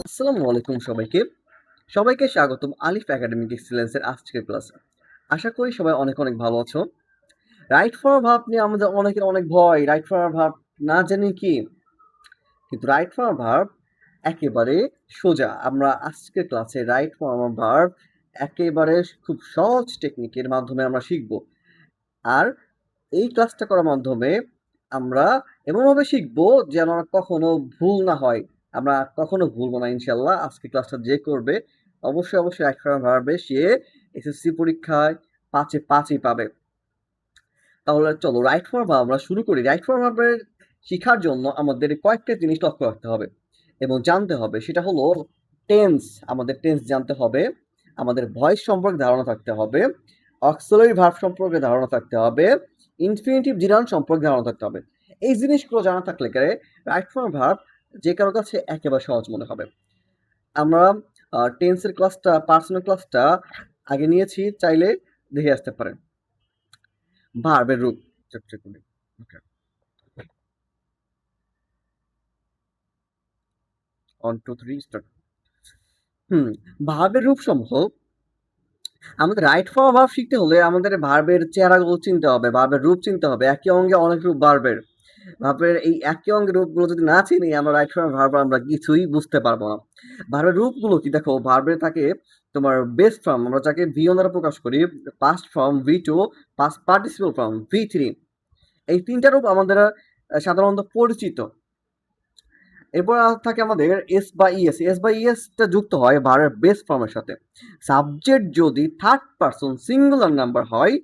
আসসালামু আলাইকুম সবাইকে স্বাগতম আলিফ একাডেমিক এক্সেলেন্সের আজকের ক্লাসে। আশা করি সবাই অনেক অনেক ভালো আছো। রাইট ফরওয়ার্ড ভার্ব নিয়ে আমাদের অনেকের অনেক ভয়, রাইট ফরওয়ার্ড ভার্ব না জানি কি, কিন্তু রাইট ফরওয়ার্ড ভার্ব একেবারে সোজা। আমরা আজকের ক্লাসে রাইট ফরওয়ার্ড ভার্ব একেবারে খুব সহজ টেকনিকের মাধ্যমে আমরা শিখব। আর এই ক্লাসটা করার মাধ্যমে আমরা এমনভাবে শিখবো যেন কখনো ভুল না হয়। আমরা কখনো ভুলবো না ইনশাল্লাহ। আজকে ক্লাসটা যে করবে অবশ্যই রাইট ফরওয়ার্ড ভার্বে সে এসএসসি পরীক্ষায় 5-এ 5ই পাবে। তাহলে চলো রাইট ফরওয়ার্ড ভার্ব আমরা শুরু করি। রাইট ফরওয়ার্ড ভার্বের শিখার জন্য আমাদের কয়েকটা জিনিস লক্ষ্য রাখতে হবে এবং জানতে হবে। সেটা হলো টেন্স, আমাদের টেন্স জানতে হবে, আমাদের ভয়েস সম্পর্কে ধারণা থাকতে হবে, অক্সিলারি ভার্ব সম্পর্কে ধারণা থাকতে হবে, ইনফিনিটিভ জিরান সম্পর্কে ধারণা থাকতে হবে। এই জিনিসগুলো জানা থাকলে রাইট ফরওয়ার্ড ভার্ব যে কারো কাছে একেবারে সহজ মনে হবে। আমরা টেন্সের ক্লাসটা, পার্সোনাল ক্লাসটা আগে নিয়েছি, চাইলে দেখে আসতে পারেন। ভার্বের রূপ চর্চা করি। ওকে, 1 2 3 স্টার্ট। ভার্বের রূপ সমূহ। আমাদের রাইট ফরওয়ার্ড ভার্ব শিখতে হলে আমাদের ভার্বের চেহারাগুলো চিনতে হবে, ভার্বের রূপ চিনতে হবে। একই অঙ্গে অনেক রূপ ভার্বের। ভার্বের এই একই অঙ্গের রূপগুলো যদি না চিনি আমরা রাইট ফরওয়ার্ড ভার্ব আমরা কিছুই বুঝতে পারবো না। ভার্বের রূপগুলো কি দেখো, ভার্বের থাকে তোমার বেস ফর্ম, আমরা যাকে V1 দ্বারা প্রকাশ করি, past form V2, past participle form V3। এই তিনটা রূপ আমাদের সাধারণত পরিচিত। এরপর থাকে আমাদের এস বা ইএস। এস বা ইএসটা যুক্ত হয় ভার্বের বেস ফর্মের সাথে। সাবজেক্ট যদি থার্ড পারসন সিঙ্গুলার নাম্বার হয়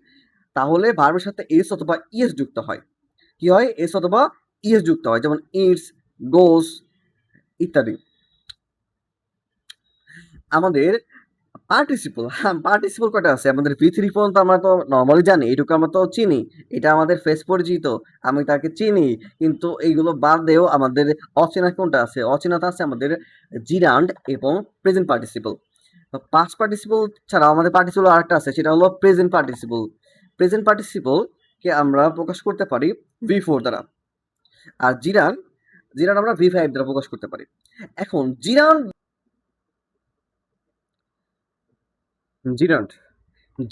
তাহলে ভার্বের সাথে এস অথবা ইএস যুক্ত হয়। কি হয়? এস অথবা ইএস যুক্ত হয়, যেমন ইটস, গোস ইত্যাদি। আমাদের পার্টিসিপল কয়টা আছে? আমাদের V3 পর্যন্ত আমরা তো নরমালি জানি, এটুকু আমরা তো চিনি। এটা আমাদের ফেস পরিচিত, আমি তাকে চিনি। কিন্তু এইগুলো বাদেও আমাদের অচেনা কোনটা আছে? অচেনাটা আছে আমাদের জিরান্ড এবং প্রেজেন্ট পার্টিসিপল। পাস্ট পার্টিসিপল ছাড়াও আমাদের পার্টিসিপল আরেকটা আছে, সেটা হলো প্রেজেন্ট পার্টিসিপল। প্রেজেন্ট পার্টিসিপলকে আমরা প্রকাশ করতে পারি V4 দ্বারা। আর জিরান আমরা V5 দ্বারা প্রকাশ করতে পারি। এখন জিরান্ড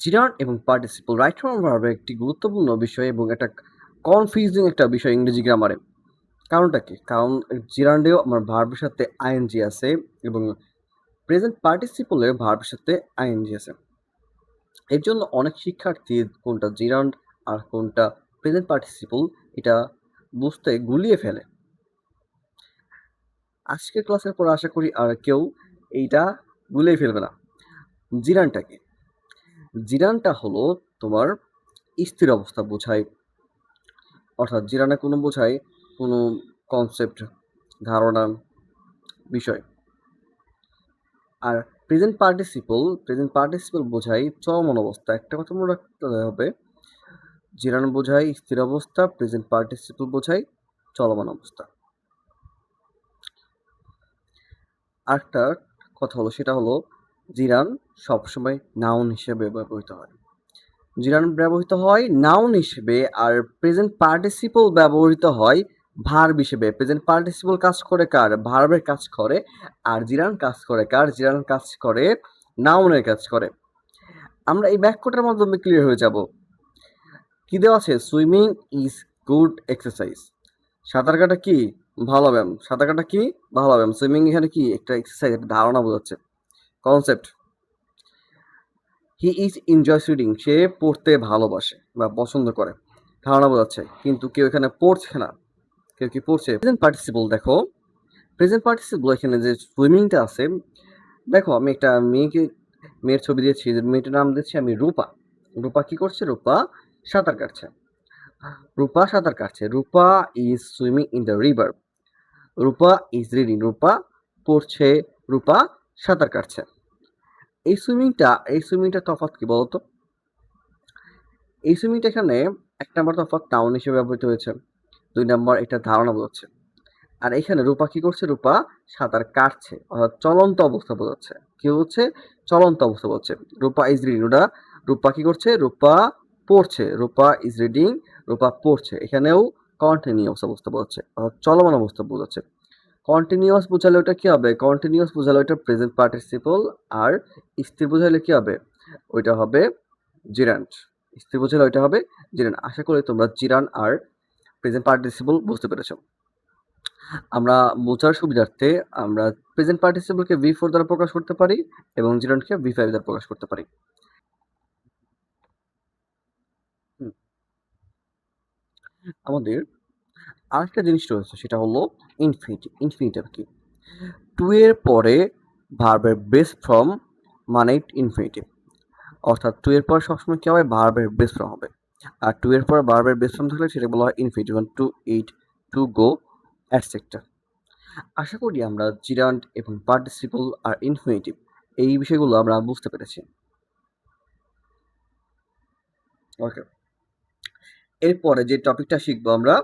জিরান্ড এবং পার্টিসিপল রাইট ফর্ম ভার্বের একটি গুরুত্বপূর্ণ বিষয় এবং একটা কনফিউজিং একটা বিষয় ইংরেজি গ্রামারে। কারণটা কি? কারণ জিরান্ডেও আমার ভার্বের সাথে আইএনজি আছে এবং প্রেজেন্ট পার্টিসিপলের ভার্বের সাথে আইএনজি আছে। এর জন্য অনেক শিক্ষার্থী কোনটা জিরান্ড আর কোনটা প্রেজেন্ট পার্টিসিপল এটা বুঝতে গুলিয়ে ফেলে। আজকের ক্লাসের পর আশা করি আর কেউ এইটা গুলিয়ে ফেলবে না। জিরানটা কি? জিরানটা হলো তোমার স্থির অবস্থা বোঝায়, অর্থাৎ জিরানে কোনো বোঝায় কোনো কনসেপ্ট, ধারণা, বিষয়। আর প্রেজেন্ট পার্টিসিপল বোঝায় চলমান অবস্থা। একটা কথা মনে রাখতে হবে, জিরান বোঝায় স্থির অবস্থা, প্রেজেন্ট পার্টিসিপল বোঝায় চলমান অবস্থা। আরেকটা কথা হলো, সেটা হলো জিরান সবসময় নাউন হিসেবে ব্যবহৃত হয়। জিরান ব্যবহৃত হয় নাউন হিসেবে, আর প্রেজেন্ট পার্টিসিপল ব্যবহৃত হয় ভার্ব হিসেবে। প্রেজেন্ট পার্টিসিপল কাজ করে কার? ভার্বের কাজ করে। আর জিরান কাজ করে কার? জিরান কাজ করে নাউনের কাজ করে। আমরা এই বাক্যটার মাধ্যমে ক্লিয়ার হয়ে যাব। কি দেওয়া আছে? Swimming is good exercise. সাঁতার কাটা কি? ভালো ব্যায়াম। সাঁতার কাটা কি? ভালো ব্যায়াম। সুইমিং এখানে কি? একটা এক্সারসাইজ, একটা ধারণা বোঝাচ্ছে, concept. He is enjoys reading. সে পড়তে ভালোবাসে বা পছন্দ করে, ধারণা বোঝাচ্ছে। কিন্তু কেউ এখানে পড়ছে না। কেউ কি পড়ছে? প্রেজেন্ট পার্টিসিপল দেখো, প্রেজেন্ট পার্টিসিপল এখানে যে সুইমিংটা আছে, দেখো আমি একটা মেয়ের ছবি দিয়েছি, মেয়েটার নাম দিচ্ছি আমি রূপা। রূপা কি করছে? রূপা সাঁতার কাটছে। Rupa is swimming in the river. Rupa is reading. Rupa পড়ছে, রূপা সাঁতার কাটছে। এই সুইমিংটা তফাৎ কি বলতো? এই সুইমিংটা এখানে 1 নম্বর তফাৎ নাউন হিসেবে ব্যবহৃত হয়েছে, 2 নম্বর এটা ধারণা বোঝাচ্ছে। আর এখানে রূপা কি করছে? রূপা সাঁতার কাটছে, অর্থাৎ চলন্ত অবস্থা বোঝাচ্ছে। কি হচ্ছে? চলন্ত অবস্থা বোঝাচ্ছে। রূপা ইজ রিডিং, রূপা কি করছে? রূপা পড়ছে। রূপা ইজ রিডিং, রূপা পড়ছে। এখানেও কন্টিনিউয়াস অবস্থা বোঝাচ্ছে, অর্থাৎ চলমান অবস্থা বোঝাচ্ছে। কন্টিনিউয়াস বোঝালে ওটা কি হবে? কন্টিনিউয়াস বোঝালে ওটা প্রেজেন্ট পার্টিসিপল, আর স্থির বোঝালে কি হবে? ওইটা হবে জিরান্ড। স্থির বোঝালে ওইটা হবে জিরান্ড। আশা করি তোমরা জিরান্ড আর প্রেজেন্ট পার্টিসিপল বুঝতে পেরেছো। আমরা বোঝার সুবিধার্থে আমরা প্রেজেন্ট পার্টিসিপলকে V4 দ্বারা প্রকাশ করতে পারি এবং জিরান্ডকে V5 দ্বারা প্রকাশ করতে পারি। আমাদের আরেকটা জিনিস রয়েছে, সেটা হলো ইনফিনিটিভ। ইনফিনিটিভ কি? টু এর পরে ভার্বের বেস ফর্ম মানে ইনফিনিটিভ, অর্থাৎ টু এর পর সবসময় কি হবে? ভার্বের বেস ফর্ম হবে। আর টু এর পর ভার্বের বেস ফর্ম থাকলে সেটা বলা হয় infinitive, to eat, to go, etcetera. আশা করি আমরা জিরান্ড এবং পার্টিসিপল আর ইনফিনিটিভ এই বিষয়গুলো আমরা বুঝতে পেরেছি। ওকে, এরপরে যে টপিকটা শিখবো আমরা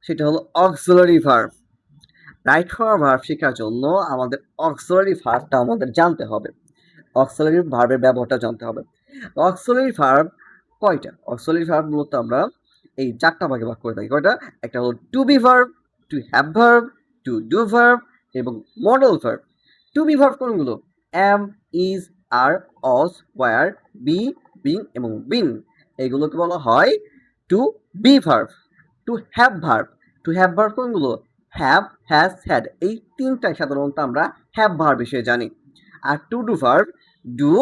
সেটা হলো auxiliary verb. Right for verb শেখার জন্য আমাদের অক্সিলারি ভার্বটা আমাদের জানতে হবে, অক্সিলারি ভার্বের ব্যবহারটা জানতে হবে। অক্সিলারি ভার্ব কয়টা? অক্সিলারি ভার্ব মূলত আমরা এই চারটা ভাগে ভাগ করে থাকি। কয়টা? একটা হলো to be verb, to have verb, to do verb এবং modal verb. To be verb কোনগুলো? Am, is, are, was, were, be, being এবং বিন, এইগুলোকে বলা হয় to be verb. To have verb, to have verb কোনগুলো? Have, has, had, এই তিনটাই সাধারণত আমরা হ্যাভ ভার্ব হিসেবে জানি। আর to do verb do,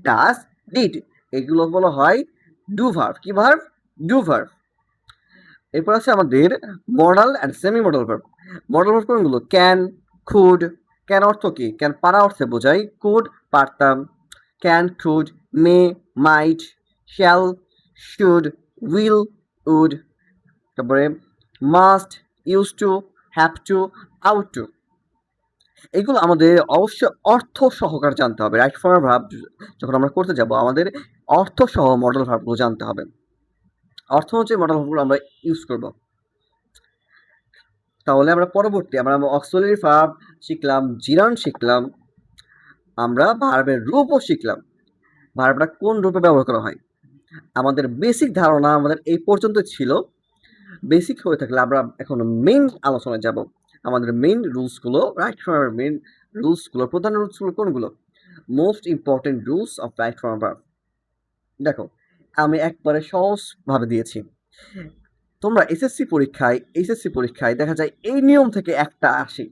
does, did, এগুলো বলা হয় ডু ভার্ব। কি ভার্ব? Do verb. এরপর আছে আমাদের modal and semi modal verb. Modal verb কোনগুলো? Can, could. ক্যান অর্থ কি? ক্যান পারা অর্থে বোঝাই, কুড পারতাম। Can, could, may, might, shall, should, will, would. তারপরে must, use to, have to, ought to. এগুলো আমাদের অবশ্যই অর্থ সহকারে জানতে হবে। রাইট ফর্ম ভার্ব যখন আমরা করতে যাব আমাদের অর্থ সহ মডেল ভার্বগুলো জানতে হবে। অর্থ অনুযায়ী মডেল ভার্বগুলো আমরা ইউজ করব। তাহলে আমরা পরবর্তী আমরা অক্সিলারি ভার্ব শিখলাম, জিরান্ড শিখলাম, আমরা ভার্বের রূপও শিখলাম। ভার্বটা কোন রূপে ব্যবহার করা হয় আমাদের বেসিক ধারণা আমাদের এই পর্যন্ত ছিল। বেসিক হয়ে থাকলে আমরা এখন মেইন আলোচনায় যাব। আমাদের মেইন রুলসগুলো, রাইট ফর্মের মেইন রুলসগুলো, প্রধান রুলসগুলো কোনগুলো? Most important rules of right form verb. দেখো, আমি একবারে সহজভাবে দিয়েছি। তোমরা এইচএসসি পরীক্ষায় দেখা যায় এই নিয়ম থেকে একটা আসে,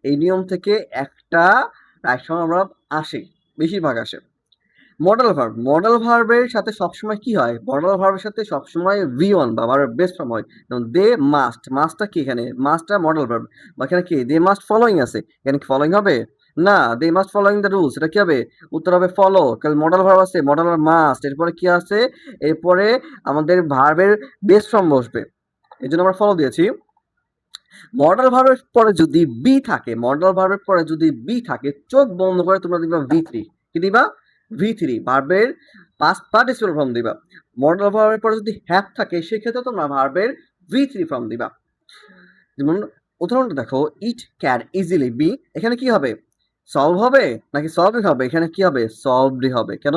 এই নিয়ম থেকে একটা রাইট ফর্ম ভার্ব আসে, বেশিরভাগ আসে। মডেল ভার্বের সাথে সবসময় কি হয়? মডেল ভার্বের সাথে সবসময় V1 বা ভার্বের বেস ফর্ম হয়। যেমন দে মাস্ট, মাস্টটা কি এখানে? মাস্টটা মডেল ভার্ব। বা এখানে কি দে মাস্ট ফলোইং আছে, এখানে কি ফলোইং হবে? না, they must following the rules, এটা কি হবে? উত্তর হবে ফলো। কারণ মডেল ভার্ব আছে, মডেল ভার্ব মাস্ট, এরপরে কি আছে? এরপরে আমাদের ভার্বের বেস ফর্ম বসবে, এই জন্য আমরা ফলো দিয়েছি। মডেল ভার্বের পরে যদি বি থাকে, মডেল ভার্বের পরে যদি বি থাকে, চোখ বন্ধ করে তোমরা দিবা V3। কি দিবা? V3, ভার্বের পাস্ট পার্টিসিপল ফর্ম দিবা। মডেল ভার্বের পরে যদি হ্যাভ থাকে সেক্ষেত্রে তোমরা ভার্বের V3 ফর্ম দিবা। যেমন উদাহরণটা দেখো, ইট ক্যান ইজিলি বি, এখানে কি হবে? সলভ হবে নাকি সলভই হবে? এখানে কি হবে? সলভডই হবে। কেন?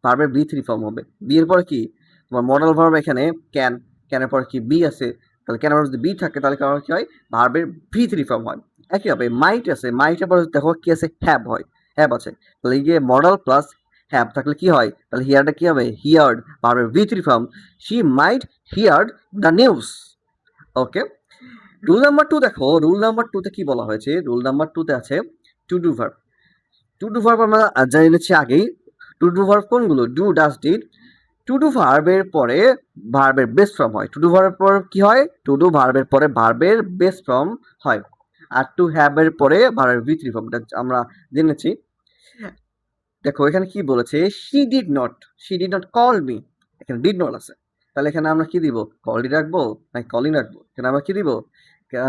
ভার্বের V3 ফর্ম হবে। বি এর পরে কি? তোমার মডেল ভার্ব এখানে ক্যান, ক্যানের পরে কি বি আছে, তাহলে ক্যানের পরে যদি বি থাকে তাহলে কারণ কি হয়? ভার্বের V3 ফর্ম হয়। একই হবে মাইট আছে, মাইটের পরে দেখো কি আছে? হ্যাভ হয়, হ্যাভ আছে, তাহলে এই যে মডেল প্লাস হ্যাভ থাকলে কি হয়? তাহলে হিয়ারটা কি হবে? হিয়ার্ড, ভার্বের V3 form. She might heard the news. Okay, rule number 2 দেখো, রুল নাম্বার 2 তে কি বলা হয়েছে? রুল নাম্বার 2 তে আছে two do verb. To do verb আমরা জেনেছি আগেই। টু ডু ভার্ব কোনগুলো? Do, does, did. To do ভার্বের পরে ভার্বের বেস ফর্ম হয়। টু ডু ভার্বের পর কি হয়? টু ডু ভার্বের পরে ভার্বের বেস ফর্ম হয়। আর টু হ্যাভ এর পরে ভার্বের V3 ফর্ম, এটা আমরা জেনেছি। দেখো এখানে কি বলেছে? She did not call me, এখানে ডিড নট আছে, তাহলে এখানে আমরা কি দিব? কলই রাখবো নাকি কলিং রাখবো? এখানে আমরা কি দিব?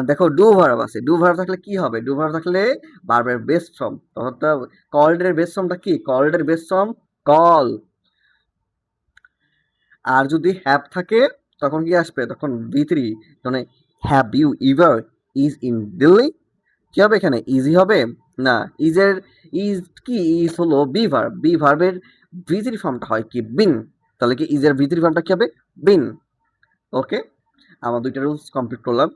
দেখো ডু ভার্ব আছে, ডু ভার্ব থাকলে কি হবে? ডু ভার্ব থাকলে ভার্বের বেস ফর্ম, তখন তো কল্ড এর বেস ফর্মটা কি? কল্ড এর বেস ফর্ম কল। আর যদি হ্যাভ থাকে তখন কি আসবে? তখন V3, মানে have you ever is in Delhi, কি হবে এখানে? ইজি হবে না, ইজের ইজ কি? ইজ হলো বি ভার্ব, বি ভার্বের V3 ফর্মটা হয় কি? বিন, তাহলে কি ইজের V3 ফর্মটা কি হবে? বিন। ওকে, আমরা দুইটা রুলস কমপ্লিট করলাম।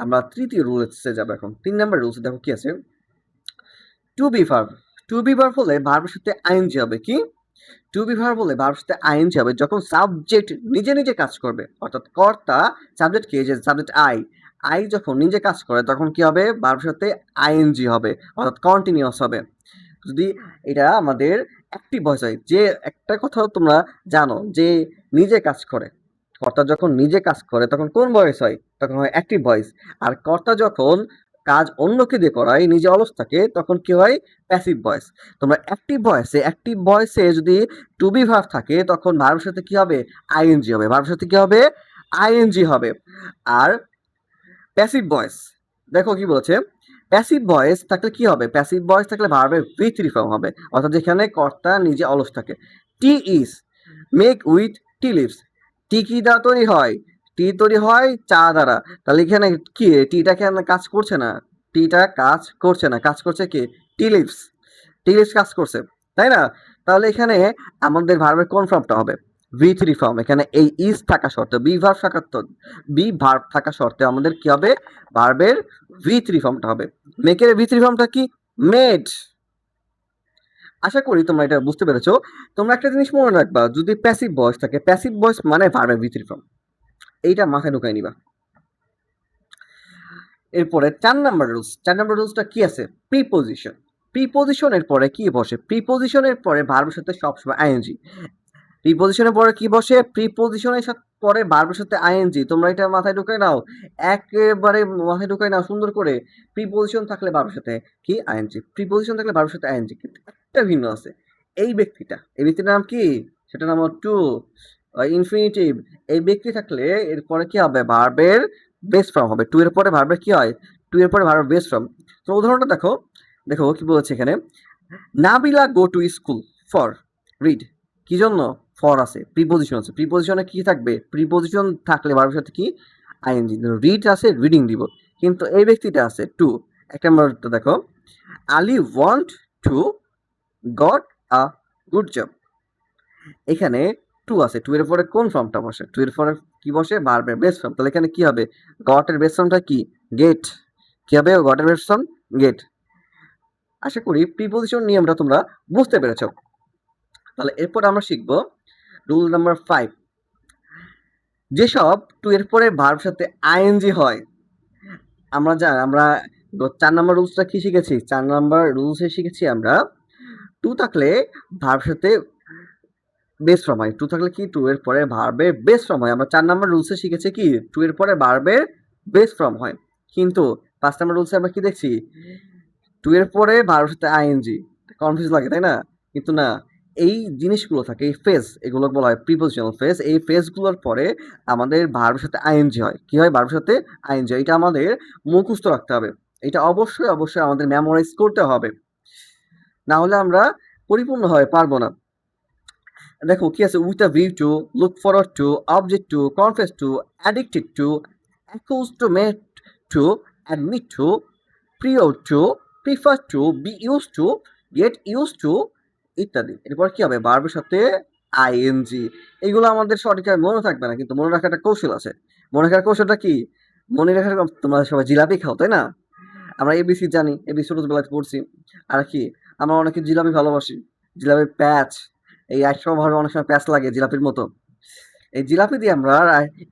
আমরা তৃতীয় রুলসে যাবো এখন। ৩ নাম্বার রুলসে দেখো কি আছে? To be verb. To be verb হলে ভার্বের সাথে আইএনজি হবে। কি? টু বি ভার্ব হলে ভার্বের সাথে আইএনজি হবে যখন সাবজেক্ট নিজে নিজে কাজ করবে, অর্থাৎ কর্তা সাবজেক্ট কে, যে সাবজেক্ট আই যখন নিজে কাজ করে তখন কি হবে? ভার্বের সাথে আইএনজি হবে, অর্থাৎ কন্টিনিউয়াস হবে। যদি এটা আমাদের অ্যাক্টিভ ভয়েস হয়, যে একটা কথা তোমরা জানো যে নিজে কাজ করে, কর্তা যখন নিজে কাজ করে তখন কোন ভয়েস হয়? তখন হয় অ্যাক্টিভ ভয়েস। আর কর্তা যখন কাজ অন্যকে দিয়ে করায়, নিজে অলস থাকে, তখন কি হয়? Passive voice. তোমরা অ্যাক্টিভ ভয়েসে যদি টু বি ভার্ব থাকে তখন ভার্বের সাথে কি হবে? আইএনজি হবে। ভার্বের সাথে কি হবে? আইএনজি হবে। আর প্যাসিভ ভয়েস, দেখো কি বলছে? প্যাসিভ ভয়েস থাকলে কি হবে? প্যাসিভ ভয়েস থাকলে ভার্বের ভি থ্রি ফর্ম হবে, অর্থাৎ যেখানে কর্তা নিজে অলস থাকে। Tea is make with tea leaves. Tea কি দ্বারা তৈরি হয়? টি তৈরি হয় চা দ্বারা। তাহলে এখানে কি টিটা কেন কাজ করছে না? টিটা কাজ করছে না, কাজ করছে কি? টি লিভস। টি লিভস কাজ করছে, তাই না? তাহলে এখানে আমাদের ভার্বের কোন ফর্মটা হবে? V three form. এখানে এই ইজ থাকা শর্তে, বি ভার্ব থাকা শর্তে আমাদের কি হবে? ভার্বের ভি থ্রি ফর্মটা হবে। মেকের ভি থ্রি ফর্মটা কি? মেড। আশা করি তোমরা এটা বুঝতে পেরেছো। তোমরা একটা জিনিস মনে রাখবা, যদি প্যাসিভ ভয়েস থাকে, প্যাসিভ ভয়েস মানে ভার্বের ভি থ্রি ফর্ম, এইটা মাথায় ঢুকাই নিবা। এরপরে 4 নাম্বার রুলস। 4 নাম্বার রুলসটা কি আছে? প্রিপোজিশন। প্রিপোজিশনের পরে কি বসে? প্রিপোজিশনের পরে ভার্বের সাথে সবসময় আইএনজি। প্রিপোজিশনের পরে কি বসে? প্রিপোজিশনের পরে ভার্বের সাথে আইএনজি। তোমরা এটা মাথায় ঢুকাই নাও, একেবারে মাথায় ঢুকাই নাও সুন্দর করে। প্রিপোজিশন থাকলে ভার্বের সাথে কি? আইএনজি। প্রিপোজিশন থাকলে ভার্বের সাথে আইএনজি। কিন্তু একটা ভিন্ন আছে। এই ব্যক্তিটার নাম কি? সেটার নাম টু ইনফিনিটিভ। এই ব্যক্তি থাকলে এরপরে কি হবে? ভার্বের বেস ফর্ম হবে। টু এর পরে ভার্বের কি হয়? টু এর পরে ভার্বের বেস ফর্ম। তো উদাহরণটা দেখো, দেখো কি বলেছে এখানে? নাবিলা গো টু স্কুল ফর রিড। কি জন্য? ফর আছে, প্রিপোজিশন আছে। প্রিপোজিশনে কি থাকবে? প্রিপোজিশন থাকলে ভার্বের সাথে কি? আইএনজি। রিড আছে, রিডিং দিব। কিন্তু এই ব্যক্তিটা আছে টু। এক নম্বরটা দেখো, Ali want to got a good job. এখানে টু আছে, টু এর পরে কোন ফর্মটা বসে? টু এর পরে কি বসে? ভার্বের বেস ফর্ম। তাহলে এখানে কি হবে? গট এর বেস ফর্মটা কি? গেট। কি হবে? গট এর বেস ফর্ম গেট। আশা করি প্রিপোজিশন নিয়মটা তোমরা বুঝতে পেরেছ। তাহলে এরপর আমরা শিখব রুল নাম্বার 5। যেসব টু এর পরে ভার্বের সাথে আইএনজি হয়, আমরা 4 নাম্বার রুলসটা কি শিখেছি? 4 নাম্বার রুলসে শিখেছি আমরা টু থাকলে ভার্বের সাথে বেস ফর্ম হয়। টু থাকলে কি? টু এর পরে ভার্বের বেস ফর্ম হয়। আমরা 4 নাম্বার রুলসে শিখেছি কি? টু এর পরে ভার্বের বেস ফর্ম হয়। কিন্তু 5 নাম্বার রুলসে আমরা কি দেখছি? টু এর পরে ভার্বের সাথে আইএনজি। কনফিউজ লাগে, তাই না? কিন্তু না, এই জিনিসগুলো থাকে, এই ফেজ, এগুলো বলা হয় প্রিপোজিশনাল ফেজ। এই ফেজগুলোর পরে আমাদের ভার্বের সাথে আইএনজি হয়। কি হয়? ভার্বের সাথে আইএনজি হয়। এটা আমাদের মুখস্থ রাখতে হবে। এটা অবশ্যই আমাদের মেমোরাইজ করতে হবে। না হলে আমরা পরিপূর্ণভাবে পারবো না। দেখো কি আছে? With a view to, look forward to, object to, confess to, addicted to, accustomed to, admit to, prior to, prefer to, be used to, get used to ইত্যাদি। এরপর কি হবে? ভার্বের সাথে আইএনজি। এগুলো আমাদের সঠিকভাবে মনে থাকবে না, কিন্তু মনে রাখার একটা কৌশল আছে। মনে রাখার কৌশলটা কি? মনে রাখার, তোমরা সবাই জিলাপি খাও, তাই না? আমরা এবিসি জানি, এবিসি ছোটবেলায় পড়ছি। আর কি, আমরা অনেকে জিলাপি ভালোবাসি। জিলাপির প্যাচ, এই একসময় ভাবে অনেক সময় প্যাচ লাগে জিলাপির মতো। এই জিলাপি দিয়ে আমরা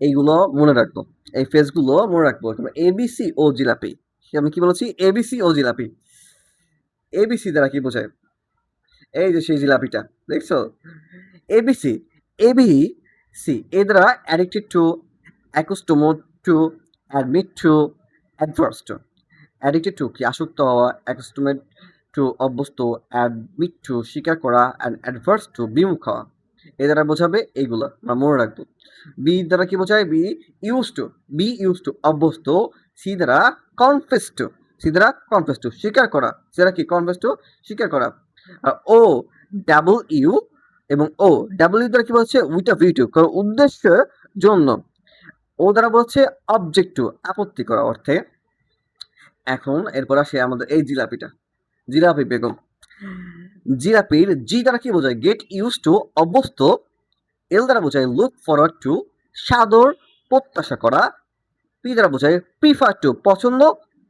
এইগুলো মনে রাখবো, এই ফেজগুলো মনে রাখবো। এবিসি ও জিলাপি। আমি কি বলেছি? এবিসি ও জিলাপি। এবিসি দ্বারা কি বোঝায়? এই যে সেই জিলাপিটা দেখছো? এবিসি, এবি সি, এ দ্বারা addicted to, accustomed to, admit to, adverse to. Addicted to কি? আসক্ত হওয়া। অ্যাকুস্টোমেড টু অভ্যস্ত। অ্যাডমিট টু স্বীকার করা। অ্যান্ড অ্যাডভার্স টু বিমুখ হওয়া। এ দ্বারা বোঝাবে এইগুলো আমরা মনে রাখবো। বি দ্বারা কি বোঝায়? বি ইউজ টু অভ্যস্ত। সি দ্বারা কনফেস টু, স্বীকার করা। সি দ্বারা কি? কনফেস টু স্বীকার করা। আর ও ডাবল ইউ এবং ও ডাবল ইউ দ্বারা কি বলছে? উইথ আ ভিউ টু, কারণ উদ্দেশ্যের জন্য। ও দ্বারা বলছে অবজেক্ট টু, আপত্তি করা অর্থে। এখন এরপর আসে আমাদের এই জিলাপি বেগম। জিলাপির জি দ্বারা কি বোঝায়? গেট ইউজ টু অভ্যস্ত। এল দ্বারা বোঝায় লুক ফরওয়ার্ড টু, সাদর প্রত্যাশা করা। পি দ্বারা বোঝায় প্রিফার টু, পছন্দ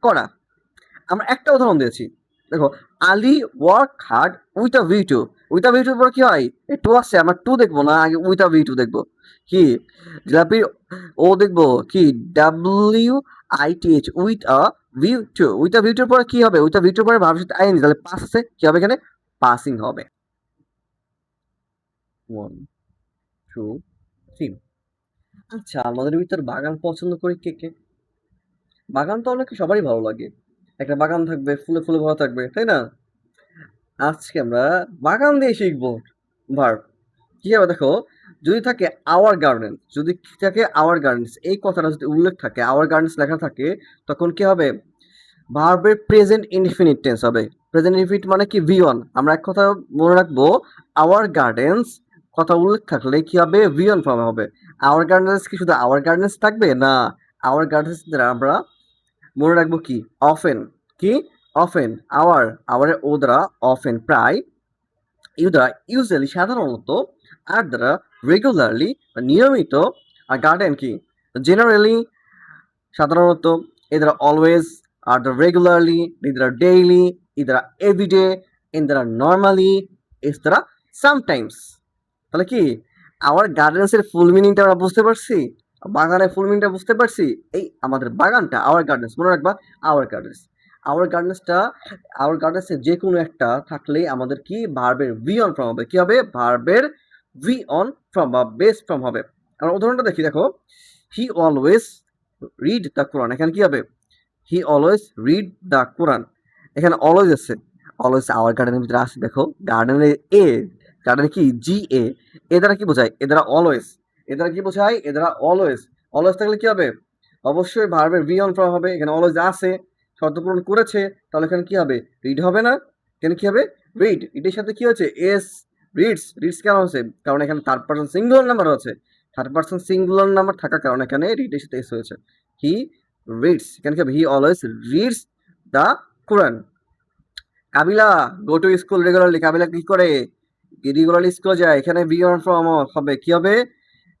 করা। আমরা একটা উদাহরণ দিয়েছি, দেখো Ali work hard with a V two. With a V টুর পর কি হয়, এই টু আসছে, আমরা টু দেখবো না, আগে উইথ আ ভি টু দেখবো। কি জিলাপির ও দেখবো কি W I T H, with a V two. With a V টুর পরে কি হবে, উইথ আ ভি টুর পরে ভার্বের সাথে আইএনজি, তাহলে পাস আছে, কি হবে এখানে পাসিং হবে। 1 2 3। আচ্ছা, আমাদের ভিতর বাগান পছন্দ করে কে কে? বাগান তো অনেকে সবারই ভালো লাগে, একটা বাগান থাকবে, ফুলে ফুলে ভরা থাকবে, তাই না? আজকে আমরা বাগান দিয়ে শিখবো ভার্ব। কি হবে দেখো, যদি থাকে আওয়ার গার্ডেন, যদি থাকে আওয়ার গার্ডেন্স, এই কথাটা যদি উল্লেখ থাকে, আওয়ার গার্ডেন্স লেখা থাকে, তখন কি হবে, ভার্বের প্রেজেন্ট ইনডিফিনিট টেন্স হবে। প্রেজেন্ট ইনডিফিনিট মানে কি ভি ওয়ান। আমরা এক কথা মনে রাখবো, আওয়ার গার্ডেন্স কথা উল্লেখ থাকলে কি হবে, ভি ওয়ান ফর্ম হবে। আওয়ার গার্ডেন্স কি শুধু আওয়ার গার্ডেন্স থাকবে না, আওয়ার গার্ডেন্স দ্বারা আমরা মনে রাখবো কি অফেন, কি অফেন, আওয়ার, আওয়ারের ও দ্বারা অফেন প্রায়, ইউ দ্বারা ইউজুয়ালি সাধারণত, আর দ্বারা রেগুলারলি নিয়মিত, আর গার্ডেন কি জেনারেলি সাধারণত, এ দ্বারা অলওয়েজ, আর দ্বারা রেগুলারলি, ডি দ্বারা ডেইলি, ই দ্বারা এভরিডে, এন দ্বারা নর্মালি, এস দ্বারা সামটাইমস। তাহলে কি আওয়ার গার্ডেন্সের ফুল মিনিংটা আমরা বুঝতে পারছি, বাগানের ফুল মিনিংটা বুঝতে পারছি। এই আমাদের বাগানটা আওয়ার গার্ডেন্স, মনে রাখবা আওয়ার গার্ডেন্স। আওয়ার গার্ডেন্সটা, আওয়ার গার্ডেন্সের যে কোনো একটা থাকলেই আমাদের কি ভার্বের ভি অন ফর্ম হবে। কি হবে, ভার্বের ভি অন ফর্ম বা বেস ফর্ম হবে। আমরা উদাহরণটা দেখি, দেখো হি অলওয়েজ রিড দ্য কোরআন, এখানে কি হবে, হি অলওয়েজ রিড দ্য কোরআন। এখানে অলওয়েজ আছে, অলওয়েজ আওয়ার গার্ডেনের ভিতরে আসে, দেখো গার্ডেনের এ, গার্ডেন কি জি এ দ্বারা কি বোঝায়, এ দ্বারা অলওয়েজ, এ দ্বারা কি বোঝায়, এ দ্বারা অলওয়েজ। অলওয়েজ থাকলে কি হবে, অবশ্যই ভার্বের ভি অন ফর্ম হবে। এখানে অলওয়েজ আছে, শর্ত পূরণ করেছে, তাহলে এখানে কি হবে, রিড হবে না, এখানে কি হবে রিড। এটির সাথে কি হচ্ছে এস, রিডস। রিডস কেন হচ্ছে, কারণ এখানে থার্ড পার্সন সিঙ্গুলার নাম্বার হচ্ছে, থার্ড পার্সন সিঙ্গুলার নাম্বার থাকার কারণে এখানে রিডের সাথে এস হয়েছে। হি রিডস, এখানে কি হবে, he always reads the Quran. Kabila go to school regularly, Kabila কি করে, রেগুলারলি স্কুলে যায়, এখানে বি অন ফর্ম হবে, কি হবে,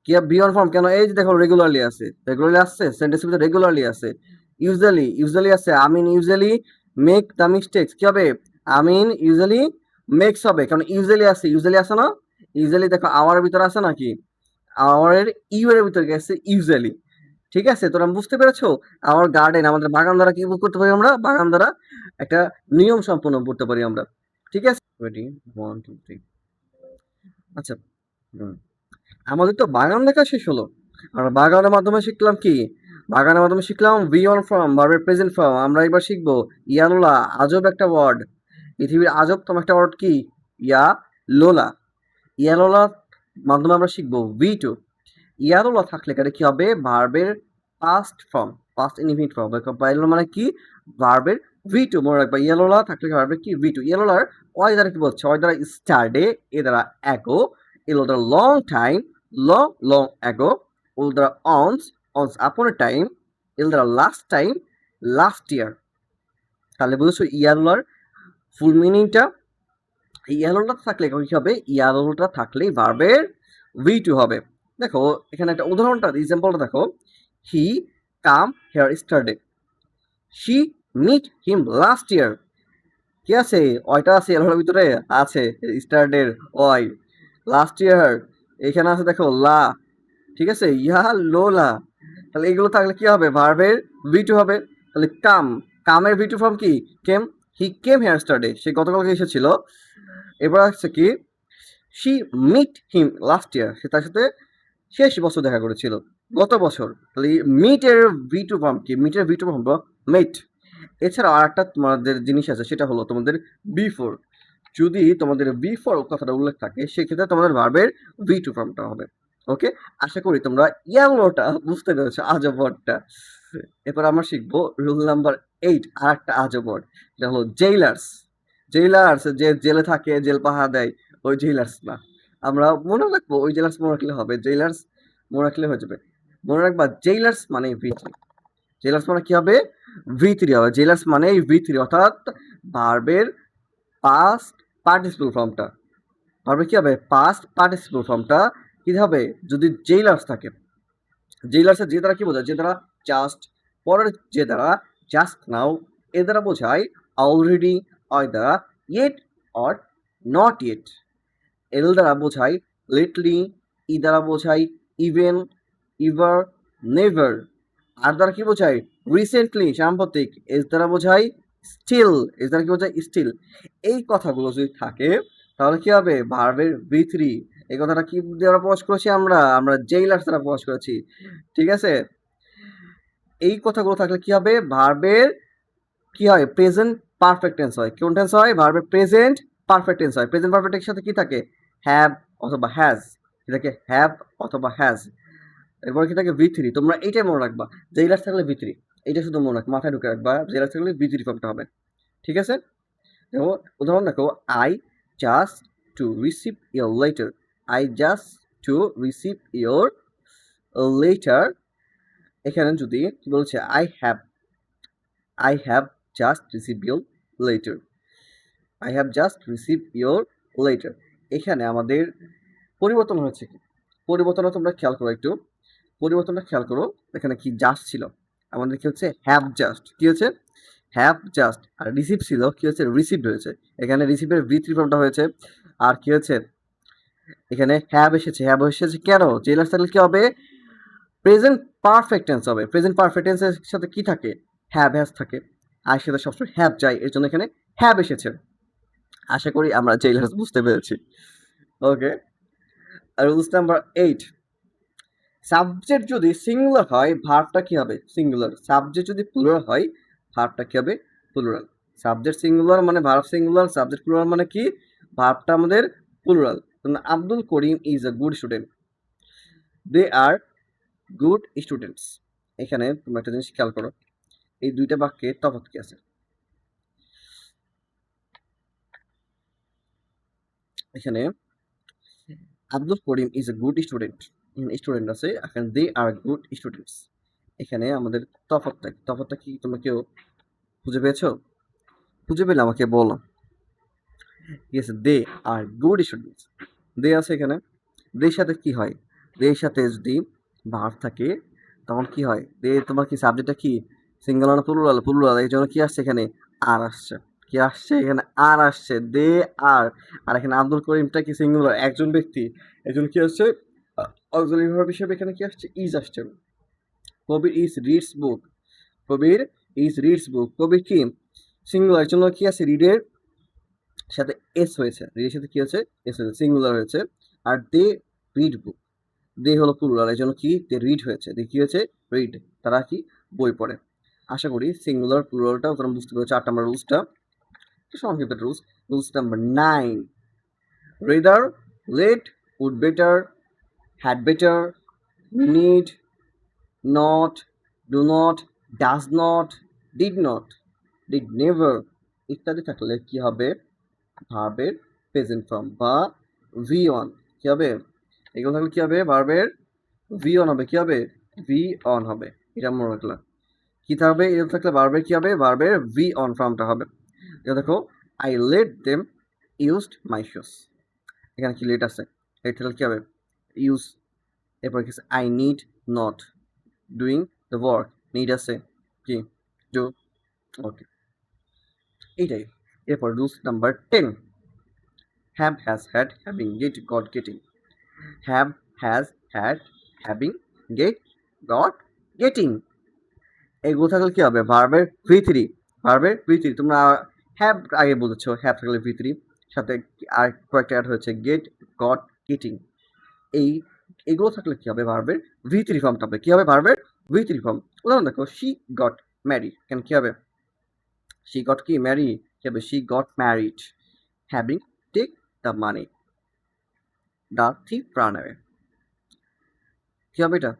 কি হবে বি অন ফর্ম, কেন, এই যে দেখো রেগুলারলি আছে, রেগুলারলি আসছে, সেন্টেন্সের ভিতরে রেগুলারলি আছে। ইউজুয়ালি, ইউজুয়ালি আছে, আমিন ইউজুয়ালি মেক দ্য মিস্টেক্স, কি হবে, আমিন ইউজুয়ালি মেক্স হবে, কারণ ইউজুয়ালি আছে, ইউজুয়ালি আছে না, ইউজুয়ালি দেখো আওয়ার ভিতরে আছে নাকি, আওয়ারের ইউ এর ভিতরে গেছে ইউজুয়ালি। ঠিক আছে, তোমরা বুঝতে পেরেছো, আমার গার্ডেন, আমাদের বাগান দ্বারা কি করতে পারি আমরা, বাগান দ্বারা একটা নিয়ম সম্পন্ন করতে পারি আমরা। ঠিক আছে, রেডি, 1 2 3। আচ্ছা, আমাদের তো বাগান লেখা শেষ হলো। আমরা বাগানের মাধ্যমে শিখলাম কি, বাগানের মাধ্যমে শিখলাম ভি অন ফর্ম, ভার্বের প্রেজেন্ট ফর্ম। আমরা এবার শিখবো ইয়ালোলা, আজব একটা ওয়ার্ড, পৃথিবীর আজবতম একটা ওয়ার্ড কি, ইয়া লোলা। ইয়ালোলার মাধ্যমে আমরা শিখবো ভি টু। ইয়ালোলা থাকলে এখানে কি হবে, ভার্বের past form, past indefinite form. ইয়ালোলা মানে কি, ভার্বের ভি টু, মনে রাখবা ইয়ালোলা থাকলে ভার্বের কি ভি টু। ইয়ালোলার ওয়াই দ্বারা কি বলছে, ওয়াই দ্বারা স্টারডে, এ দ্বারা অ্যাগো, এল দ্বারা long time, long long ago, ওল দ্বারা অনস, অনস আপন এ টাইম, এল দ্বারা লাস্ট টাইম, লাস্ট ইয়ার। তাহলে বুঝেছো ইয়ালোলার ফুল মিনিংটা। ইয়ালোটা থাকলে কি হবে, ইয়ালোটা থাকলেই ভার্বের ভি টু হবে। দেখো এখানে একটা উদাহরণটা, এক্সাম্পলটা দেখো, he come here yesterday, she meet him last year. কি আছে, ওয়টা আছে ইয়ালোর ভিতরে, আছে স্টারডের ওয়। লাস্ট ইয়ার এখানে আছে দেখো লা, ঠিক আছে, ইয়া লো লা। তাহলে এগুলো থাকলে কি হবে, ভার্বের ভি টু হবে। তাহলে কাম, কামের ভি টু ফর্ম কি কেম, হি কেম হেয়ার স্টারডে, সে গতকালকে এসেছিল। এবার আছে কি, she meet him last year, সে তার সাথে শেষ বছর দেখা করেছিল, গত বছর। তাহলে মিট এর ভি টু ফর্ম কি, মিটের ভি টু ফর্ম মেট। এছাড়াও আর একটা তোমাদের জিনিস আছে, সেটা হলো তোমাদের বিফোর। যদি তোমাদের বিফোর কথাটা উল্লেখ থাকে, সেক্ষেত্রে তোমাদের ভার্বের ভি টু ফর্মটা হবে। ওকে, আশা করি তোমরা ইয়ালোটা বুঝতে পেরেছো, আজব ওয়ার্ডটা। এরপর আমরা শিখবো রুল নাম্বার 8, আর একটা আজব ওয়ার্ড, যেটা হলো জেইলার্স। জেইলার্স যে জেলে থাকে, জেল পাহারা দেয়, ওই জেইলার্স না। আমরা মনে রাখবো, ওই জেলার্স মনে রাখলে হবে, জেইলার্স মনে রাখলে হয়ে যাবে। মনে রাখবা জেইলার্স মানে ভি থ্রি, জেলার্স মানে কি হবে, ভি থ্রি হবে। জেলার্স মানে ভি থ্রি, অর্থাৎ ভার্বের পাস্ট পার্টিসিপল ফর্মটা, ভার্বের কি হবে পাস্ট পার্টিসিপল ফর্মটা কি হবে, যদি জেইলার্স থাকে। জেইলার্সের যে দ্বারা কি বোঝায়, যে দ্বারা জাস্ট। পরের যে দ্বারা জাস্ট নাও, এর দ্বারা বোঝায় অলরেডি, অর দ্বারা ইয়েট অর নট ইয়েট, এল দ্বারা বোঝায় লেটলি, ই দ্বারা বোঝায় ইভেন, ইভার, নেভার। আর দ্বারা কি বোঝায় রিসেন্টলি, সাম্প্রতিক। এস দ্বারা বোঝায় স্টিল, এস দ্বারা কি বোঝায় স্টিল। এই কথাগুলো যদি থাকে তাহলে কি হবে ভার্বের V3। এই কথাটা কি দ্বারা প্রকাশ করেছি আমরা জেইলার দ্বারা প্রকাশ করেছি, ঠিক আছে। এই কথাগুলো থাকলে কি হবে ভার্বের কি হয় প্রেজেন্ট পারফেক্ট টেন্স হয়। কোন টেন্স হয় ভার্বের প্রেজেন্ট পারফেক্ট টেন্স হয়। প্রেজেন্ট পারফেক্ট টেন্সের সাথে কি থাকে হ্যাভ অথবা হ্যাজ, এটাকে হ্যাভ অথবা হ্যাজ। এরপরে কি থাকে V3, তোমরা এইটাই মনে রাখবা, জেইলার থাকলে V3, এইটা শুধু মনে রাখ, মাথায় ঢুকে রাখবা, জেইলার থাকলে V3 ফর্মটা হবে, ঠিক আছে। দেখো উদাহরণ দেখো, I just to receive your letter, I just to receive your letter. এখানে যদি কি বলছে I have just received your letter. I have just received your letter. এখানে আমাদের পরিবর্তন হয়েছে কি? পরিবর্তনটা তোমরা খেয়াল করো একটু। পরিবর্তনটা খেয়াল করো। এখানে কি জাস্ট ছিল? আমাদের কি হচ্ছে have just। কি হচ্ছে? have just। আর রিসিভ ছিল কি হচ্ছে রিসিভড হয়েছে। এখানে রিসিভের V3 ফর্মটা হয়েছে। আর কি হচ্ছে এখানে have এসেছে। have এসেছে কেন? জেলার থাকলে কি হবে? প্রেজেন্ট পারফেক্ট টেন্স হবে। প্রেজেন্ট পারফেক্ট টেন্সের সাথে কি থাকে? হ্যাভ হ্যাজ থাকে। আর সাথে সবসময় হ্যাভ যায়, এর জন্য এখানে হ্যাভ এসেছে। আশা করি আমরা জেইলার্স বুঝতে পেরেছি। ওকে, রুলস নাম্বার 8, সাবজেক্ট যদি সিঙ্গুলার হয় ভার্বটা কি হবে সিঙ্গুলার। সাবজেক্ট যদি প্লুরাল হয় ভার্বটা কি হবে প্লুরাল। সাবজেক্ট সিঙ্গুলার মানে ভার্ব সিঙ্গুলার, সাবজেক্ট প্লুরাল মানে কি ভার্বটা আমাদের plural. Abdul Karim is a good student, they are good students. এখানে তোমরা একটা জিনিস খেয়াল করো, এই দুইটা বাক্যে তফাৎ কি আছে। এখানে Abdul Karim is a good student, student আছে, এখানে দে আর গুড স্টুডেন্টস। এখানে আমাদের তফাৎটা কি তোমরা কেউ খুঁজে পেয়েছো? খুঁজে পেলে আমাকে বলো। ঠিক আছে, দে আর গুড স্টুডেন্টস, দে আছে এখানে। দের সাথে কি হয়? দের সাথে যদি ভার্ব থাকে তখন কি হয়? দে তোমার কি সাবজেক্টটা কি সিঙ্গুলার না প্লুরাল? প্লুরাল, এই জন্য কি আসছে এখানে আর আসছে। কি আসছে এখানে আর আসছে, দে আর। আর এখানে আব্দুল করিমটা কি সিঙ্গুলার, একজন ব্যক্তি, এই জন্য কি আসছে অক্সিলারি ভার্ব হিসেবে এখানে কি আসছে ইজ আসছে। Kabir is reads book, Kabir is reads book, Kabir কি সিঙ্গুলার, এর জন্য কি আছে রিডের সাথে এস হয়েছে, রিডের সাথে কি হয়েছে এস হয়েছে, সিঙ্গুলার হয়েছে। আর দে রিড বুক, দে হলো প্লুরাল, এই জন্য কি দে রিড হয়েছে, দে কি হয়েছে রিড, তারা কি বই পড়ে। আশা করি সিঙ্গুলার প্লুরালটা তোমরা বুঝতে পেরেছো। 8 নম্বর রুলসটা সংক্ষিপ্ত rules. Rules number 9, rather, let, would better, had better, need, not, do not, does not, did not, did never ইত্যাদি থাকলে কি হবে ভার্বের প্রেজেন্ট ফর্ম বা V1 কি হবে? এগুলো থাকলে কি হবে ভার্বের V1 হবে। কি হবে V1 হবে, এটা মনে রাখলাম। কি থাকবে এগুলো থাকলে ভার্বের কি হবে ভার্বের V1 ফর্মটা হবে। এটা দেখো, I let them used my shoes, এখানে কি লেট আছে, লেট থাকলে কি হবে ইউজ। এরপর কি I need not doing the work, need আছে কি ডু। ওকে, এইটাই। এরপর rules number 10, have has had having gate goat getting, have has had having gate goat getting. এগুলো থাকলে কি হবে ভার্বের V3, ভার্বের V3। তোমরা হ্যাভ আগে বলেছো, হ্যাভ থাকলে V3, সাথে আর কয়েকটা অ্যাড হয়েছে গেট গট গেটিং। এইগুলো থাকলে কি হবে ভার্বের V3 ফর্মটা হবে। কি হবে ভার্বের V3 ফর্ম। উদাহরণ দেখো, শি গট ম্যারিড, কেন কি হবে শি গট কি ম্যারি, কি হবে she got married. Having take the money, the thief ran away, কি হবে এটা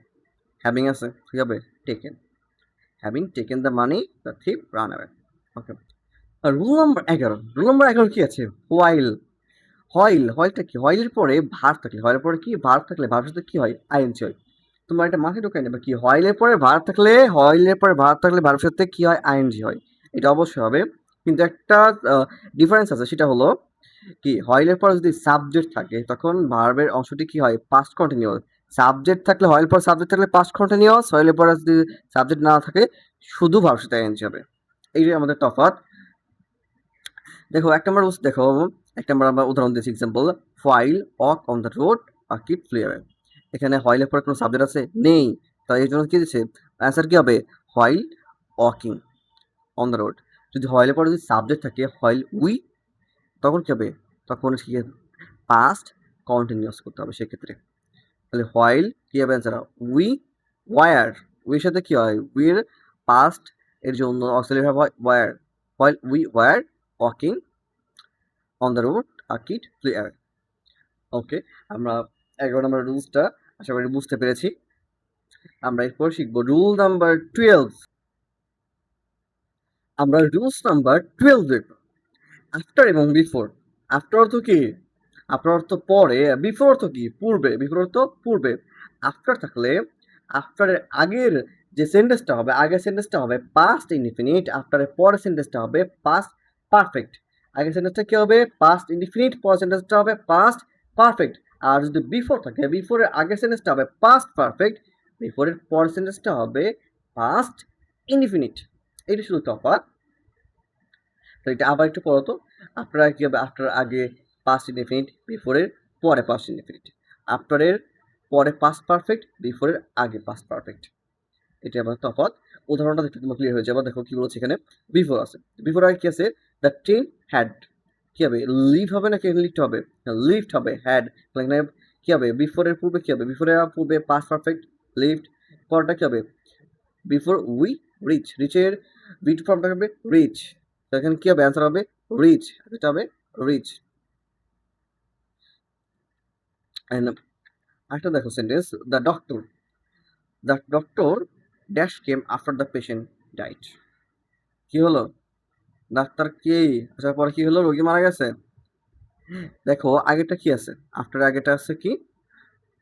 হ্যাভিং আছে, কি হবে taken, having taken the money the thief ran away. Okay, rule number 11, rule number 11 কি আছে হোয়াইল। হোয়াইলটা কি, হোয়াইলের পরে ভার্ব থাকলে, হোয়াইলের পরে কি ভার্ব থাকলে ভার্বের সাথে কি হয় আইএনজি হয়। তোমরা এটা মাথায় ঢোকাই নেবে কি হোয়াইলের পরে ভার্ব থাকলে, হোয়াইলের পরে ভার্ব থাকলে ভার্বের সাথে কি হয় আইএনজি হয়, এটা অবশ্যই হবে। কিন্তু একটা ডিফারেন্স আছে, সেটা হলো কি হোয়াইলের পরে যদি সাবজেক্ট থাকে তখন ভার্বের অংশটি কি হয় পাস্ট কন্টিনিউয়াস, সাবজেক্ট থাকলে হয় পর সাবজেক্ট থাকলে পাস্ট কন্টিনিউয়াস, হয় পর যদি সাবজেক্ট না থাকে শুধু ভার্ব সাথে আইএনজি হবে। এইটাই আমাদের তফাৎ। দেখো এক নম্বর দেখো এক নম্বর আমরা উদাহরণ দিয়েছি example, while walk on the road আর কিপ ক্লিয়ার। এখানে হোয়াইলের পরে কোনো সাবজেক্ট আছে নেই, তাই এই জন্য কি দিচ্ছে অ্যান্সার কি হবে while walking on the road. যদি হোয়াইলের পরে যদি সাবজেক্ট থাকে হোয়াইল উই, তখন কি হবে তখন কি পাস্ট কন্টিনিউয়াস করতে হবে সেক্ষেত্রে। তাহলে হোয়াইল কি হবে অ্যান্সার উই ওয়ার, উইর সাথে কি হয় উইর পাস্ট এর জন্য অক্সিলারি ভার্ব হয় were, while we were walking on the road আর কিট ক্লিয়ার। ওকে, আমরা 11 নম্বর রুলসটা আশা করি বুঝতে পেরেছি। আমরা এরপর শিখবো রুল নাম্বার 12। আমরা রুলস নাম্বার 12 দেখব, আফটার এবং বিফোর। আফটার অর্থ কি আফটার অর্থ পরে, বিফোর অর্থ কি পূর্বে, বিফোর অর্থ পূর্বে। আফটার থাকলে আফটারের আগের যে সেন্টেন্সটা হবে আগের সেন্টেন্সটা হবে পাস্ট ইনডিফিনিট, আফটারের পরের সেন্টেন্সটা হবে পাস্ট পারফেক্ট। আগের সেন্টেন্সটা কি হবে পাস্ট ইনডিফিনিট, পরের সেন্টেন্সটা হবে পাস্ট পারফেক্ট। আর যদি বিফোর থাকে বিফোরের আগের সেন্টেন্সটা হবে পাস্ট পারফেক্ট, বিফোরের পরের সেন্টেন্সটা হবে পাস্ট ইনডিফিনিট। এটা শুধু তফাৎ। তো এটা আবার একটু পড়ো তো, আফটার কি হবে আফটার আগে পাস্ট ইনডিফিনিট, বিফোরের পরে পাস্ট ইনডিফিনিট, আফটারের পরে পাস্ট পারফেক্ট, বিফোরের আগে পাস্ট পারফেক্ট। এটা আমার তফাৎ। উদাহরণটা দেখতে তোমার ক্লিয়ার হয়ে যাবে। দেখো কি বলছে এখানে বিফোর আছে, বিফোর আগে কি আছে দ্য ট্রেন হ্যাড, কি হবে লিভ হবে নাকি লিফট হবে লিফট হবে, হ্যাড এখানে কি হবে বিফোরের পূর্বে কি হবে বিফোরের পূর্বে পাস্ট পারফেক্ট লিফট, পরটা কি হবে বিফোর উই রিচ, রিচের বিট ফর্মটা হবে রিচ, তো এখানে কি হবে অ্যান্সার হবে রিচ, এটা হবে রিচ। একটা দেখো sentence the doctor dash came after the patient ডাইট। কি হলো ডাক্তার কে আসার পরে কি হলো রোগী মারা গেছে। দেখো আগেটা কি আছে আফটার আগেটা আছে কি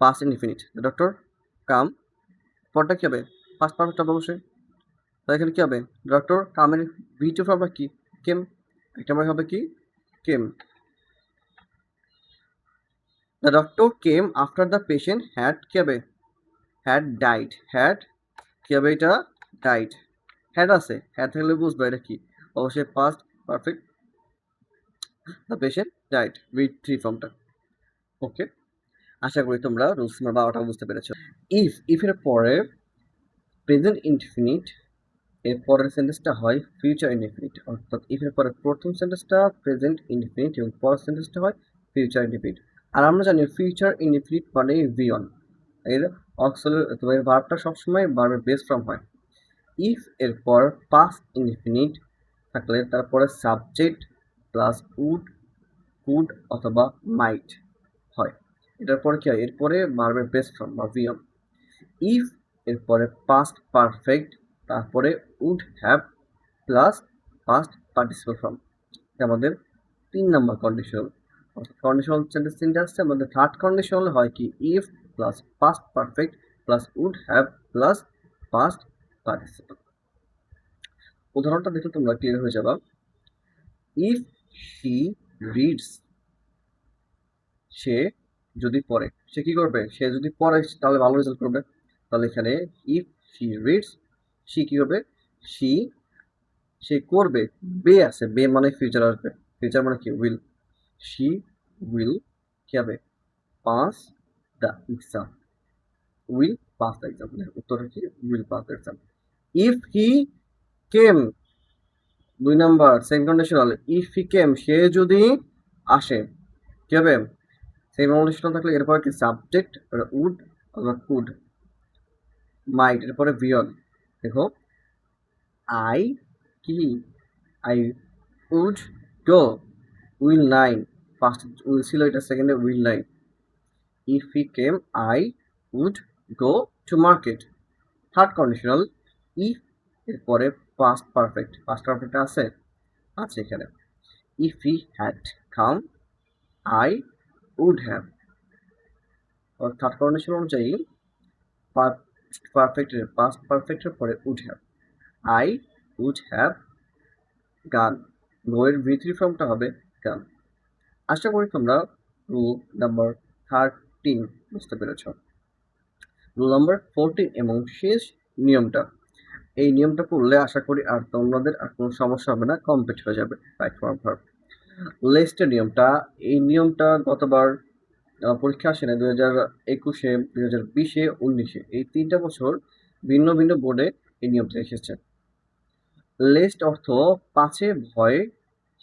পাস্ট ইনডিফিনিট, দ্য ডক্টর কাম, পরটা কি হবে পাস্ট পারফেক্ট হবে অবশ্যই। তো এখানে কি হবে ডক্টর কামের ভিটু ফর্মটা কি কেম, একটা হবে কি came. The doctor came after the patient had কি হবে হ্যাড ডাইড, হ্যাড কি হবে এটা ডাইড, হ্যাড আছে হ্যাড থাকলে বুঝবো এটা কি অবশ্যই past perfect, the patient died with three ফর্মটা। ওকে, আশা করি তোমরা রুলস নাম্বার 12টা বুঝতে পেরেছো। ইফের পরে প্রেজেন্ট ইনডিফিনিট, এর পরের সেন্টেন্সটা হয় ফিউচার ইনডিফিনিট, অর্থাৎ ইফের পরে প্রথম সেন্টেন্সটা প্রেজেন্ট ইনডিফিনিট এবং পরের সেন্টেন্সটা হয় ফিউচার ইনডিফিনিট। আর আমরা জানি ফিউচার ইনডিফিনিট মানে ভি অন, এর অক্সিলারি তোমার ভার্বটা সবসময় ভার্বের বেস ফর্ম হয়। ইফ এর পর পাস্ট ইনডিফিনিট থাকলে তারপরে সাবজেক্ট প্লাস কুড অথবা মাইট হয়। এটার পরে কি হয় এরপরে ভার্বের বেস ফর্ম বা ভি অন। ইফ এরপরে পাস্ট পারফেক্ট, তারপরে would have plus past participle form, আমাদের 3 নম্বর কন্ডিশন। কন্ডিশনাল সেন্টেন্স তিনটা আসছে, আমাদের থার্ড কন্ডিশন হয় কি if plus past perfect plus would have plus past participle. উদাহরণটা দেখলে তোমরা ক্লিয়ার হয়ে যাবা। ইফ শি রিডস, সে যদি পড়ে, সে কি করবে সে যদি পড়ে তাহলে ভালো রেজাল্ট করবে। তাহলে এখানে ইফ শি রিডস, সে কি করবে সে করবে, বে আছে বে মানে ফিউচার আসবে, ফিউচার মানে কি উইল, শি উইল কি হবে pass the exam, will pass the exam, উত্তরটা কি will pass the exam. If he came 2 number second conditional, if he came সে যদি আসে কি হবে সেকেন্ড কন্ডিশনাল থাকলে এরপরে কি সাবজেক্ট উড অথবা কুড, মাইট এরপরে ভিয়ন। দেখো আই কি আই উড গো, উইল নাই ফার্স্ট উইল ছিল এটা সেকেন্ডে উইল নাই। If he came I would go to market. Third conditional if এরপরে পাস্ট পারফেক্ট আছে আছে এখানে। If he had come I would have, third condition অনুযায়ী পাস্ট পারফেক্টের পরে would have, I would have gone, গোয়ের ভি3 ফর্মটা হবে গান। আশা করি তোমরা রুল নাম্বার 13 বুঝতে পেরেছ। রুল নাম্বার 14 এবং শেষ নিয়মটা, এই নিয়মটা পড়লে আশা করি আর তোমাদের আর কোনো সমস্যা হবে না, কমপ্লিট হয়ে যাবে রাইট ফর্ম ভার্ব। লেস্টের নিয়মটা, এই নিয়মটা গতবার পরীক্ষা আসে না, 2021-এ, 2020-এ, 2019-এ, এই 3টা বছর ভিন্ন ভিন্ন বোর্ডে এই নিয়মটা এসেছে। লেস্ট অর্থ পাছে ভয়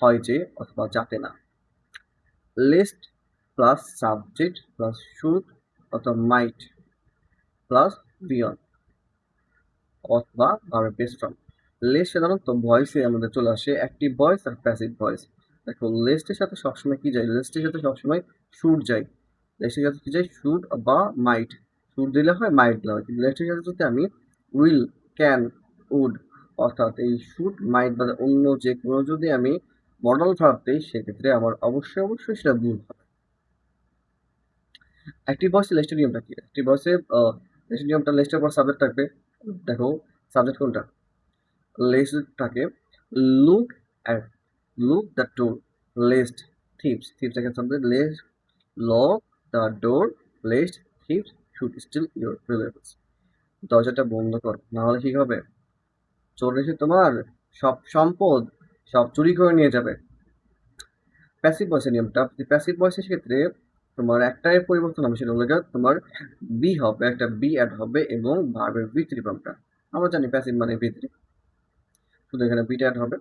হয় যে অথবা যাতে না। Lest plus subject plus should অথবা মাইট প্লাস বিয়ন্ড অথবা ভার্বের বেস ফর্ম। লেস্ট সাধারণত ভয়েসে আমাদের চলে আসে, অ্যাক্টিভ ভয়েস আর প্যাসিভ ভয়েস। দেখো লেস্টের সাথে সবসময় কি যায়, লেস্টের সাথে সবসময় শুড যায়, লেস্টের সাথে কি যায়, শুড বা মাইট। শুড দিলে হয়, মাইট দিলে হয়, কিন্তু লেস্টের সাথে যদি আমি উইল, ক্যান, উড, অর্থাৎ এই শুড মাইট বা অন্য যে কোনো যদি আমি মডাল ভার্ব দিই, সেক্ষেত্রে আমার অবশ্যই অবশ্যই সেটা ভুল হবে। অ্যাক্টিভ ভয়েসে লেস্টের নিয়মটা কি? অ্যাক্টিভ ভয়েসে লেস্টের নিয়মটা, লেস্টের পর সাবজেক্ট থাকবে। দেখো সাবজেক্ট কোনটা, লেস্টটাকে look at, look the door, lest thieves, thieves এখানে subject, lest lock the door, lest thieves should steal your valuables. দরজাটা বন্ধ কর, না হলে কি হবে, চোর এসে তোমার সব সম্পদ সব চুরি করে নিয়ে যাবে। প্যাসিভ ভয়েসের নিয়মটা, প্যাসিভ ভয়েসের ক্ষেত্রে তোমার একটাই পরিবর্তন হবে, সেটা হলো তোমার বি হবে, একটা বি অ্যাড হবে এবং ভার্বের ভিতরি ফর্মটা, আমরা জানি প্যাসিভ মানে ভিতরি, শুধু এখানে বিটা অ্যাড হবে।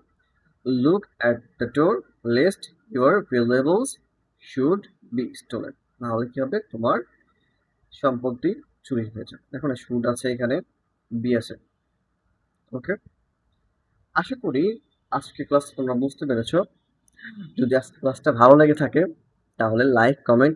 Look at the door, lest your valuables should be stolen, না হলে কি হবে, তোমার সম্পত্তি চুরি হয়ে যাবে। দেখো না, শুড আছে এখানে, বি আছে। ওকে, আশা করি আজকে ক্লাস তোমরা বুঝতে পেরেছো। যদি আজকে ক্লাসটা ভালো লেগে থাকে তাহলে লাইক, কমেন্ট